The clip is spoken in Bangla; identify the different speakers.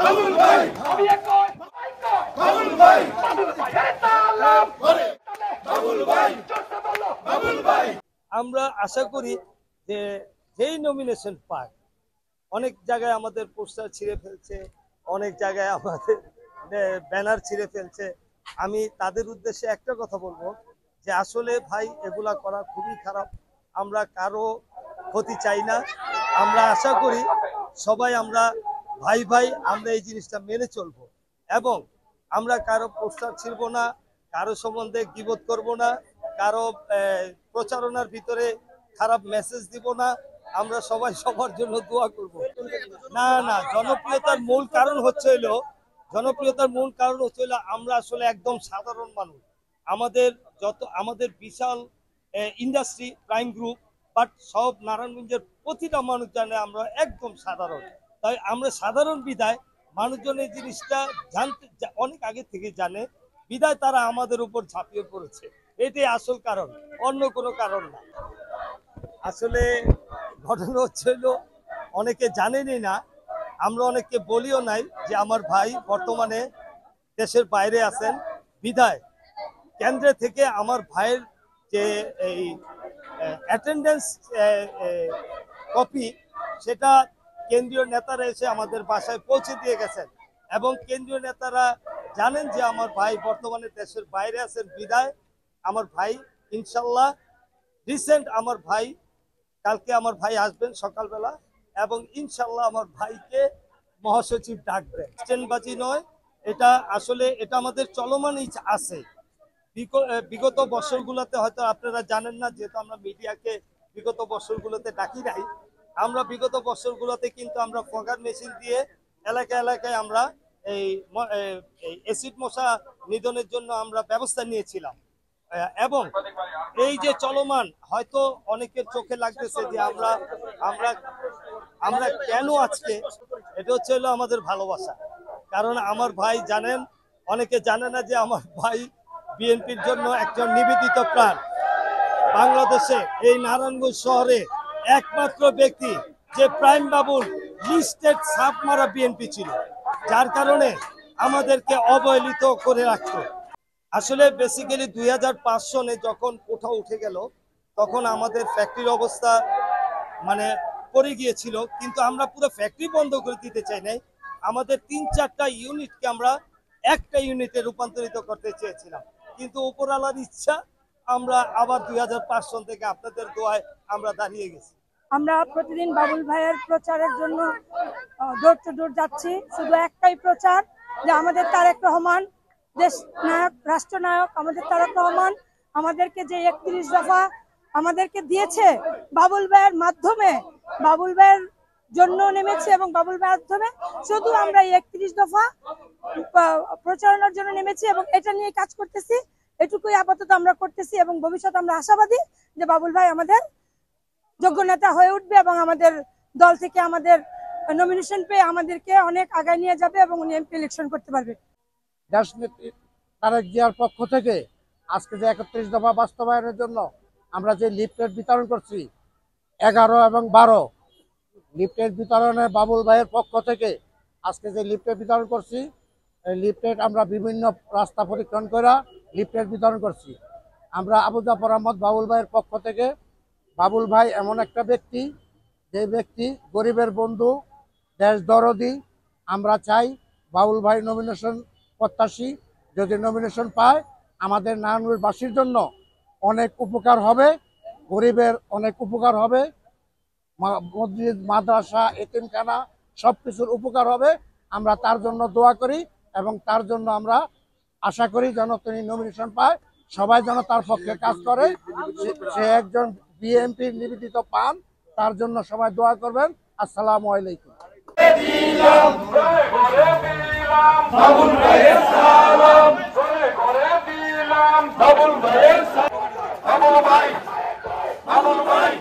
Speaker 1: বাবুল ভাই আমি কই বাবুল ভাই আরে তাআলা বাবুল ভাই জোরে বলো বাবুল ভাই। আমরা আশা করি যে যেই নমিনেশন পায়, অনেক জায়গায় আমাদের পোস্টার ছিঁড়ে ফেলছে, অনেক জায়গায় আমাদের ব্যানার ছিঁড়ে ফেলছে। আমি তাদের উদ্দেশ্যে একটা কথা বলবো যে আসলে ভাই এগুলা করা খুবই খারাপ। আমরা কারো ক্ষতি চাই না। আমরা আশা করি সবাই আমরা ভাই ভাই আমরা এই জিনিসটা মেনে চলবো এবং আমরা কারো পোস্টার ছিঁড়ব না, কারো সম্বন্ধে গীবত করব না, কারো প্রচারণার ভিতরে খারাপ মেসেজ দিব না। আমরা সবাই সবার জন্য দোয়া করব। না না, জনপ্রিয়তার মূল কারণ হচ্ছে আমরা আসলে একদম সাধারণ মানুষ। আমাদের বিশাল ইন্ডাস্ট্রি প্রাইম গ্রুপ, বাট সব নারায়ণগঞ্জের প্রতিটা মানুষ জানে আমরা একদম সাধারণ। তাই আমরা সাধারণ বিদায় মানুষজন এই জিনিসটা জানতে অনেক আগে থেকে জানে, বিদায় তারা আমাদের উপর ঝাঁপিয়ে পড়েছে। এটাই আসল কারণ, অন্য কোনো কারণ না। আসলে ঘটনা হচ্ছিল অনেকে জানেনই না, আমরা অনেককে বলিও নাই যে আমার ভাই বর্তমানে দেশের বাইরে আছেন। বিদায় কেন্দ্রে থেকে আমার ভাইয়ের যে এই অ্যাটেন্ডেন্স কপি, সেটা কেন্দ্রীয় নেতারা এসে আমাদের বাসায় পৌঁছে দিয়ে গেছেন এবং কেন্দ্রীয় নেতারা জানেন যে আমার ভাই বর্তমানে দেশের বাইরে আছেন। বিদায় আমার ভাই ইনশাল্লাহ রিসেন্ট কালকে আমার ভাই আসবেন সকালবেলা এবং ইনশাল্লাহ আমার ভাইকে মহাসচিব ডাকবেন। স্ট্যান্ডবাজি নয়, এটা আসলে এটা আমাদের চলমানই আছে। বিগত বছরগুলোতে হয়তো আপনারা জানেন না, যেহেতু আমরা মিডিয়াকে বিগত বছরগুলোতে ডাকি নাই। আমরা বিগত বছরগুলোতে কিন্তু আমরা ফগার মেশিন দিয়ে এলাকায় এলাকায় আমরা এই অ্যাসিড মশা নিধনের জন্য আমরা ব্যবস্থা নিয়েছিলাম এবং এই যে চলমান, হয়তো অনেকের চোখে লাগতেছে যে আমরা কেন আজকে, এটা হচ্ছে হলো আমাদের ভালোবাসা। কারণ আমার ভাই জানেন, অনেকে জানে না যে আমার ভাই বিএনপির জন্য একজন নিবেদিত প্রাণ। বাংলাদেশে এই নারায়ণগঞ্জ শহরে একমাত্র ব্যক্তি যে প্রাইম বাবুল লিস্টেড সাপ মারা বিএনপি ছিল, যার কারণে আমাদেরকে অবহেলিত করে রাখতো। আসলে বেসিক্যালি 2005 সনে যখন কোঠা উঠে গেল, তখন আমাদের ফ্যাক্টরির অবস্থা মানে পড়ে গিয়েছিল, কিন্তু আমরা পুরো ফ্যাক্টরি বন্ধ করে দিতে চাই নাই। আমাদের 3-4টা ইউনিটকে আমরা একটা ইউনিটে রূপান্তরিত করতে চেয়েছিলাম, কিন্তু উপরওয়ালার ইচ্ছা আমরা আবার 2005 সন থেকে আপনাদের দোয়ায় আমরা দাঁড়িয়ে গেছি।
Speaker 2: আমরা প্রতিদিন বাবুল ভাইয়ের প্রচারের জন্য ডোর টু ডোর যাচ্ছি। শুধু একটাই প্রচার যে আমাদের তারেক রহমান দেশ নায়ক, রাষ্ট্রনায়ক আমাদের তারেক রহমান আমাদেরকে যে 31 দফা আমাদেরকে দিয়েছে, বাবুল ভাইয়ের মাধ্যমে, বাবুল ভাইয়ের জন্য নেমেছে এবং বাবুল ভাইয়ের মাধ্যমে শুধু আমরা 31 দফা প্রচারণার জন্য নেমেছি এবং এটা নিয়ে কাজ করতেছি। এটুকুই আপাতত আমরা করতেছি এবং ভবিষ্যতে আমরা আশাবাদী যে বাবুল ভাই আমাদের যোগ্য নেতা হয়ে উঠবে এবং আমাদের দল থেকে আমাদের নমিনেশন পেয়ে আমাদেরকে অনেক আগায় নিয়ে যাবে এবং উনি এমপি ইলেকশন করতে পারবে।
Speaker 3: দেশনেত্রী তারেক জিয়ার পক্ষ থেকে আজকে যে 31 দফা বাস্তবায়নের জন্য আমরা যে লিফলেট বিতরণ করছি, 11 এবং 12 লিফলেট বিতরণের বাবুল ভাইয়ের পক্ষ থেকে আজকে যে লিফলেট বিতরণ করছি, এই লিফলেট আমরা বিভিন্ন রাস্তা পরীক্ষণ করে লিফলেট বিতরণ করছি। আমরা আবু জাফর আহমদ বাবুল ভাইয়ের পক্ষ থেকে, বাবুল ভাই এমন একটা ব্যক্তি, যে ব্যক্তি গরিবের বন্ধু, দেশ দরদি। আমরা চাই বাবুল ভাই নমিনেশন প্রত্যাশী, যদি নমিনেশন পায় আমাদের নারায়ণগঞ্জবাসীর জন্য অনেক উপকার হবে, গরিবের অনেক উপকার হবে, মসজিদ, মাদ্রাসা, এতিমখানা সব কিছুর উপকার হবে। আমরা তার জন্য দোয়া করি এবং তার জন্য আমরা আশা করি যেন তিনি নমিনেশন পায়, সবাই যেন তার পক্ষে কাজ করে। সে একজন বিএনপির নিবেদিত পান, তার জন্য সবাই দোয়া করবেন। আসসালামু আলাইকুম।
Speaker 1: বাবুল ভাই